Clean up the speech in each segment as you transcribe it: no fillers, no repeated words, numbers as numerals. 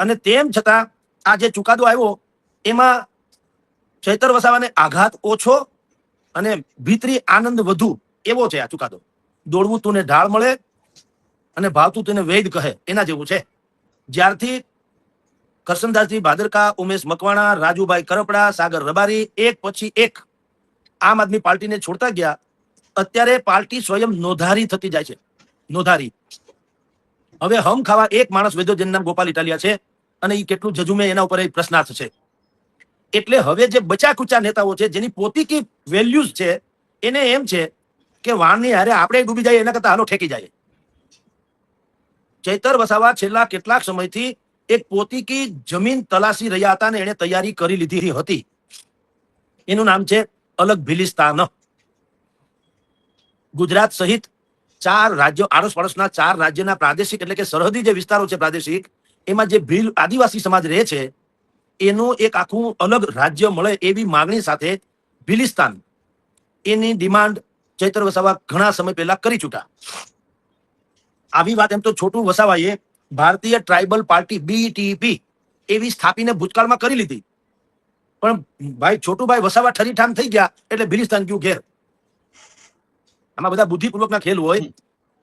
અને તેમ છતાં આ જે ચુકાદો આવ્યો એમાં ચૈતર વસાવાને આઘાત ઓછો અને ભીતરી આનંદ વધુ એવો છે આ ચુકાદો. દોડવું તું ને ઢાળ મળે અને ભાવતું તેને વૈદ કહે એના જેવું છે. જ્યારથી કરશનદાસજી ભાદરકા, ઉમેશ મકવાણા, રાજુભાઈ કરપડા, સાગર રબારી એક પછી એક આમ આદમી પાર્ટીને છોડતા ગયા, અત્યારે પાર્ટી સ્વયં નોંધારી થતી જાય છે. નોંધારી. હવે હમ ખાવા એક માણસ વેધો જેનું નામ ગોપાલ ઇટાલિયા છે અને એ કેટલું જજુમે એના ઉપર પ્રશ્નાર્થ છે. એટલે હવે જે બચા કુચા નેતાઓ છે જેની પોતીકી વેલ્યુઝ છે એને એમ છે કે વાણની હારે આપણે ડૂબી જાય એના કરતા હાલો ઠેકી જાય. ચૈતર વસાવા છેલ્લા કેટલાક સમયથી એક પોતીકી જમીન તલાશી રહ્યા હતા અને એને તૈયારી કરી લીધી હતી. એનું નામ છે અલગ ભિલિસ્તાન. ગુજરાત સહિત 4 રાજ્યો, આડોશ પાડોશના 4 રાજ્યના પ્રાદેશિક એટલે કે સરહદી જે વિસ્તારો છે પ્રાદેશિક, એમાં જે ભીલ આદિવાસી સમાજ રહે છે એનું એક આખું અલગ રાજ્ય મળે એવી માંગણી સાથે ભિલિસ્તાન એની ડિમાન્ડ ચૈતર વસાવા ઘણા સમય પહેલા કરી ચૂક્યા. આવી વાત એમ તો છોટુ વસાવાએ ભારતીય ટ્રાઇબલ પાર્ટી BTP એવી સ્થાપીને ભૂતકાળમાં કરી લીધી, પણ ભાઈ છોટુભાઈ વસાવા ઠરીઠામ થઈ ગયા એટલે ભિલિસ્તાન ગયું ઘેર. આમાં બધા બુદ્ધિપૂર્વકના ખેલ હોય.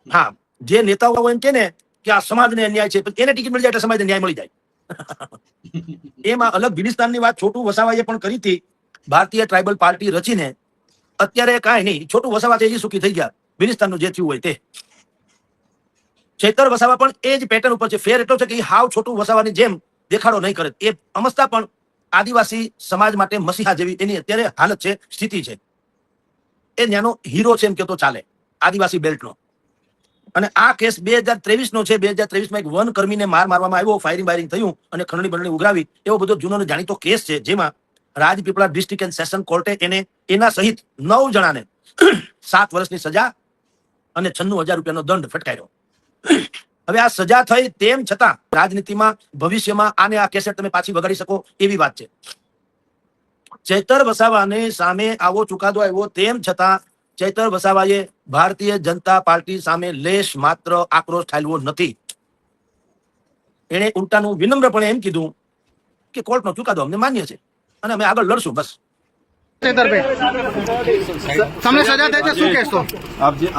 હા, જે નેતાઓ એમ કે ને કે આ સમાજને અન્યાય છે, એને ટિકિટ મળી જાય એટલે સમાજને ન્યાય મળી જાય. એમાં અલગ ભિલિસ્તાનની વાત છોટુ વસાવાએ પણ કરી હતી. ભારતીય ટ્રાઇબલ પાર્ટી રચીને અત્યારે કાંઈ નહીં, છોટુ વસાવા તેજી સુખી થઈ ગયા. ભિલિસ્તાનનું જે થયું હોય તે. ચૈતર વસાવા પણ એ જ પેટર્ન ઉપર છે. ફેર એટલો છે કે હાવ છોટુ વસાવાની જેમ દેખાડો નહીં કરે. એ અમસ્તા પણ આદિવાસી સમાજ માટે મસીહા જેવી એની અત્યારે હાલત છે, સ્થિતિ છે. એ ત્યાંનો હીરો છે એમ કે તો ચાલે, આદિવાસી બેલ્ટનો. અને આ કેસ 2023 નો છે. 2023 માં એક વન કર્મીને મારવામાં આવ્યો, ફાયરિંગ બાયરિંગ થયું અને ખંડણી બંડણી ઉઘરાવી, એવો બધો જૂનો જાણીતો કેસ છે, જેમાં રાજપીપળા ડિસ્ટ્રિક્ટ એન્ડ સેશન કોર્ટે એને એના સહિત 9 જણાને 7 વર્ષની સજા અને 96,000 રૂપિયાનો દંડ ફટકાર્યો. હવે આ સજા થઈ તેમ છતાં રાજનીતિમાં ભવિષ્યમાં આને આ કેસેટ તમે પાછી વગાડી શકો એવી વાત છે. ચૈતર વસાવાને સામે આવો ચુકાદો આવ્યો તેમ છતાં ચૈતર વસાવાએ ભારતીય જનતા પાર્ટી સામે લેશ માત્ર આક્રોશ ઠાલવો નથી. એને ઉલટાનું વિનમ્રપણે એમ કીધું કે કોર્ટનો ચુકાદો અમને માન્ય છે અને અમે આગળ લડશું. બસ. તમને સજા થઈ છે, શું કહેશો?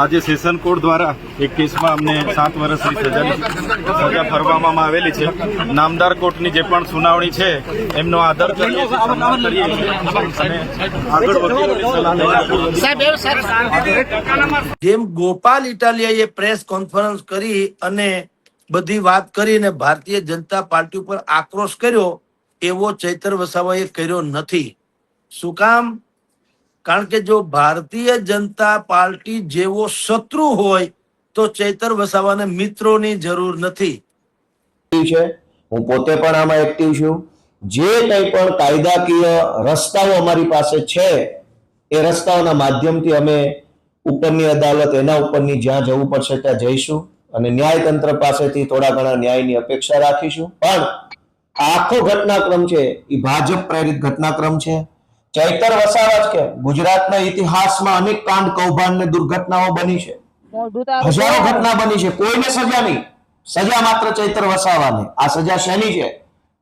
આજે સેશન કોર્ટ દ્વારા એક કેસમાં અમને 7 વર્ષની સજા ફરવામાં આવેલી છે. નામદાર કોર્ટની જે પણ સુનાવણી છે એમનો આદર કરીએ છીએ, સન્માન કરીએ છીએ અને આગળ વકીલોની સલાહ લઈને જેમ ગોપાલ ઇટાલિયાએ પ્રેસ કોન્ફરન્સ કરી અને બધી વાત કરીને ભારતીય જનતા પાર્ટી ઉપર આક્રોશ કર્યો, એવો ચૈતર વસાવાએ કર્યો નથી. શું કામ? કારણ કે જો ભારતીય જનતા પાર્ટી જેવો શત્રુ હોય તો ચૈતર વસાવાને મિત્રોની જરૂર નથી. હું પોતે પણ આમાં એક્ટિવ છું. જે કંઈ પણ કાયદાકીય રસ્તાઓ અમારી પાસે છે એ રસ્તાઓના માધ્યમથી અમે ઉપરની અદાલત, એના ઉપરની જ્યાં જવું પડશે ત્યાં જઈશું અને ન્યાયતંત્ર પાસેથી થોડા ઘણા ન્યાયની અપેક્ષા રાખીશું. પણ આખો ઘટનાક્રમ છે એ ભાજપ પ્રેરિત ઘટનાક્રમ છે. ચૈતર વસાવા જ કે ગુજરાતના ઇતિહાસમાં અનેક કાંડ કૌભાંડ ને દુર્ઘટનાઓ બની છે, હજારો ઘટના બની છે. કોઈને સજા નહીં, સજા માત્ર ચૈતર વસાવાને. આ સજા શેની છે?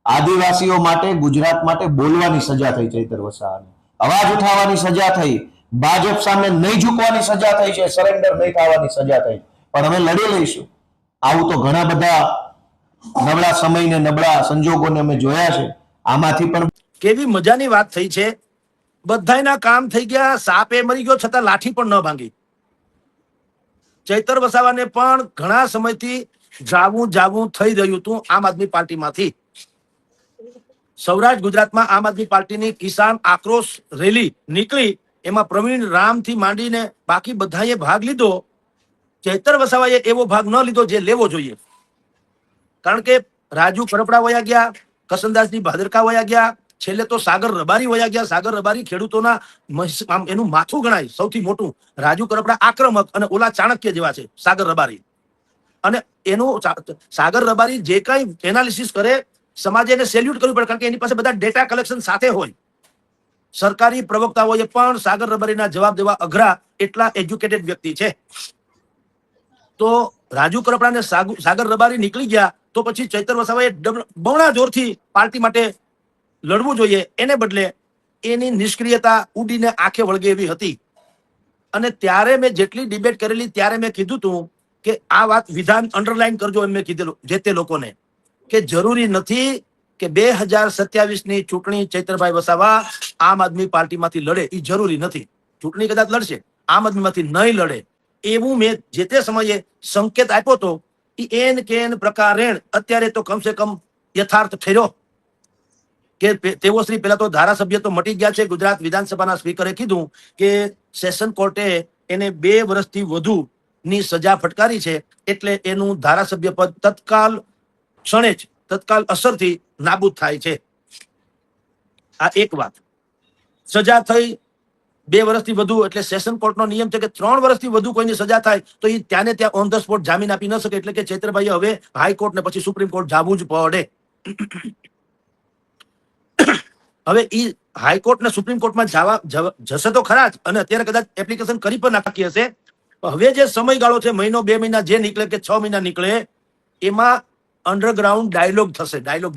આદિવાસીઓ માટે, ગુજરાત માટે બોલવાની સજા થઈ ચૈતર વસાવાને, અવાજ ઉઠાવવાની સજા થઈ, ભાજપ સામે નહીં ઝૂકવાની સજા થઈ છે, સરેન્ડર નહીં થવાની સજા થઈ. પણ અમે લડી લઈશું. આવું તો ઘણા બધા નબળા સમયને, નબળા સંજોગોને અમે જોયા છે. આમાંથી પણ કેવી મજાની વાત થઈ છે. બધાયના કામ થઈ ગયા, સાપે મરી ગયો છતાં લાઠી પણ ન ભાંગી. ચૈતર વસાવાને પણ ઘણા સમયથી જાવું થઈ રહ્યું હતું આમ આદમી પાર્ટીમાંથી. સૌરાષ્ટ્ર ગુજરાતમાં આમ આદમી પાર્ટીની કિસાન આક્રોશ રેલી નીકળી, એમાં પ્રવીણ રામથી માંડીને બાકી બધાએ ભાગ લીધો. ચૈતર વસાવાએ એવો ભાગ ન લીધો જે લેવો જોઈએ. કારણ કે રાજુ કરપડા વયા ગયા, કરશનદાસજી ભાદરકા વયા ગયા, છેલ્લે તો સાગર રબારી વયા ગયા. સાગર રબારી ખેડૂતોના એનું માથું ગણાય સૌથી મોટું. રાજુ કરપડા આક્રમક અને ઓલા ચાણક્ય જેવા છે સાગર રબારી. અને એનું સાગર રબારી જે કઈ એનાલિસિસ કરે, સમાજે એને સેલ્યુટ કરવું પડે, કારણ કે એની પાસે બધા ડેટા કલેક્શન સાથે હોય. સરકારી પ્રવક્તાઓએ પણ સાગર રબારીના જવાબ દેવા અઘરા, એટલા એજ્યુકેટેડ વ્યક્તિ છે. તો રાજુ કરપડા ને સાગર રબારી નીકળી ગયા તો પછી ચૈતર વસાવાએ બમણા જોરથી પાર્ટી માટે લડવું જોઈએ. એને બદલે એની નિષ્ક્રિયતા ઉડીને આંખે વળગે એવી હતી. અને ત્યારે મેં જેટલી ડિબેટ કરેલી ત્યારે મેં કીધું હતું કે આ વાત વિધાન અંડરલાઈન કરજો એમ મેં કીધેલું જે તે લોકોને, કે જરૂરી નથી કે 2027ની ચૂંટણી ચૈતરભાઈ વસાવા આમ આદમી પાર્ટીમાંથી લડે. એ જરૂરી નથી. ચૂંટણી કદાચ લડશે, આમ આદમીમાંથી નહીં લડે એવું મેં જે તે સમયે સંકેત આપ્યો હતો. એન કેન પ્રકારે અત્યારે તો કમસે કમ યથાર્થ ઠર્યો કે તેઓ શ્રી પેલા તો ધારાસભ્ય તો મટી ગયા છે. ગુજરાત વિધાનસભાના સ્પીકરે કીધું કે સેશન કોર્ટે એને 2 વર્ષથી વધુ ની સજા ફટકારી છે, એટલે એનું ધારાસભ્ય પદ તત્કાલ અસરથી નાબૂદ થાય છે. આ એક વાત. સજા થઈ 2 વર્ષથી વધુ એટલે સેશન કોર્ટનો નિયમ છે કે 3 વર્ષથી વધુ કોઈની સજા થાય તો એ ત્યાં ને ત્યાં ઓન ધ સ્પોટ જામીન આપી ન શકે. એટલે કે ચૈતરભાઈએ હવે હાઈકોર્ટ ને પછી સુપ્રીમ કોર્ટ જવું જ પડે. હવે ઈ હાઈકોર્ટ ને સુપ્રીમ કોર્ટમાં જશે તો ખરા જ, અને અત્યારે કદાચ એપ્લિકેશન કરી પણ નાખી હશે. હવે જે સમયગાળો છે, મહિનો 2 મહિના જે નીકળે કે 6 મહિના નીકળે, એમાં અંડરગ્રાઉન્ડ ડાયલોગ થશે. ડાયલોગ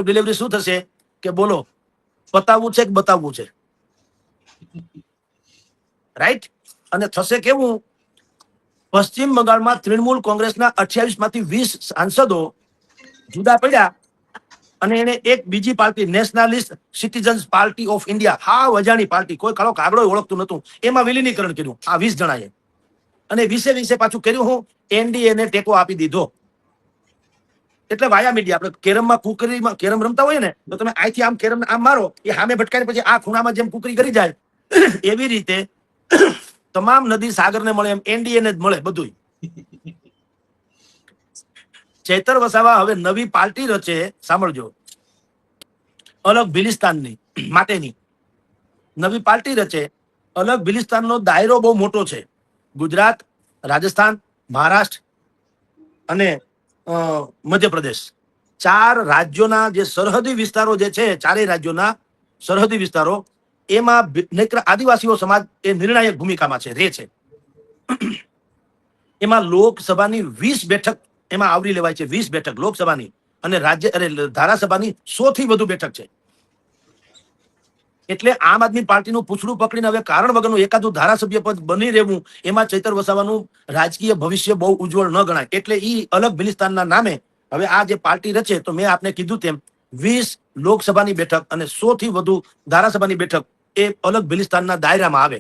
ડિલિવરી શું થશે કે બોલો પતાવવું છે કે બતાવવું છે, રાઈટ? અને થશે કેવું, પશ્ચિમ બંગાળમાં તૃણમૂલ કોંગ્રેસના 28 માંથી 20 સાંસદો જુદા પડ્યા અને એને એક બીજી party nationalist citizens party of India, હા અજાણી પાર્ટી, કોઈ કાળો કાગડો ઓળખતું નતું, એમાં વિલીનીકરણ કર્યું આ 20 જણાએ. અને 20 પાછું કર્યું હું એનડીએ ને ટેકો આપી દીધો. એટલે વાયા મીડિયા, આપણે કેરમમાં કુકરીમાં કેરમ રમતા હોય ને તો તમે અહીંથી આમ કેરમ આમ મારો, એ સામે ભટકાઈને પછી આ ખૂણામાં જેમ કુકરી કરી જાય એવી રીતે તમામ નદી સાગરને મળે એમ એનડીએ ને જ મળે બધું. ચૈતર વસાવા હવે નવી પાર્ટી રચે, સાંભળજો, અલગ ભિલિસ્તાનની માટેની નવી પાર્ટી રચે. અલગ ભિલિસ્તાનનો દાયરો બહુ મોટો છે. ગુજરાત, રાજસ્થાન, મહારાષ્ટ્ર અને મધ્યપ્રદેશ, 4 રાજ્યોના જે સરહદી વિસ્તારો જે છે, 4 રાજ્યોના સરહદી વિસ્તારો, એમાં આદિવાસીઓ સમાજ એ નિર્ણાયક ભૂમિકામાં છે, રહે છે. એમાં લોકસભાની 20 બેઠક એમાં આવરી લેવાય છે. 20 બેઠક લોકસભાની અને ધારાસભાની 100 થી વધુ બેઠક છે. એટલે આમ આદમી પાર્ટીનું પૂછડું પકડીને હવે કારણ વગરનું એકાદું ધારાસભ્ય પદ બની રહેવું, એમાં ચૈતર વસાવાનું રાજકીય ભવિષ્ય બહુ ઉજ્જવળ ન ગણાય. એટલે ઈ અલગ ભિલિસ્તાનના નામે હવે આ જે પાર્ટી રચે, તો મેં આપને કીધું તેમ 20 લોકસભાની બેઠક અને 100 થી વધુ ધારાસભાની બેઠક એ અલગ ભિલિસ્તાનના દાયરામાં આવે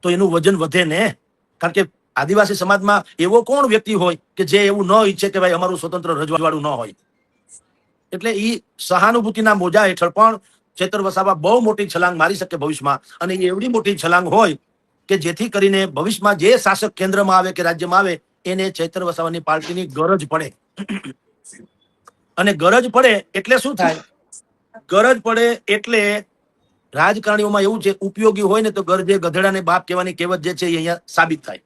તો એનું વજન વધે ને. કારણ કે આદિવાસી સમાજમાં એવો કોણ વ્યક્તિ હોય કે જે એવું ન ઈચ્છે કે ભાઈ અમારું સ્વતંત્ર રજવાડું ન હોય. એટલે ઈ સહાનુભૂતિના મોજા હેઠળ પણ ચૈતર વસાવા બહુ મોટી છલાંગ મારી શકે ભવિષ્યમાં. અને એ એવડી મોટી છલાંગ હોય કે જેથી કરીને ભવિષ્યમાં જે શાસક કેન્દ્રમાં આવે કે રાજ્યમાં આવે એને ચૈતર વસાવાની પાર્ટીની ગરજ પડે. અને ગરજ પડે એટલે શું થાય? ગરજ પડે એટલે રાજકારણીઓમાં એવું છે, ઉપયોગી હોય ને તો ગરજે ગધેડાને બાપ કહેવાની કહેવત જે છે એ અહીંયા સાબિત થાય.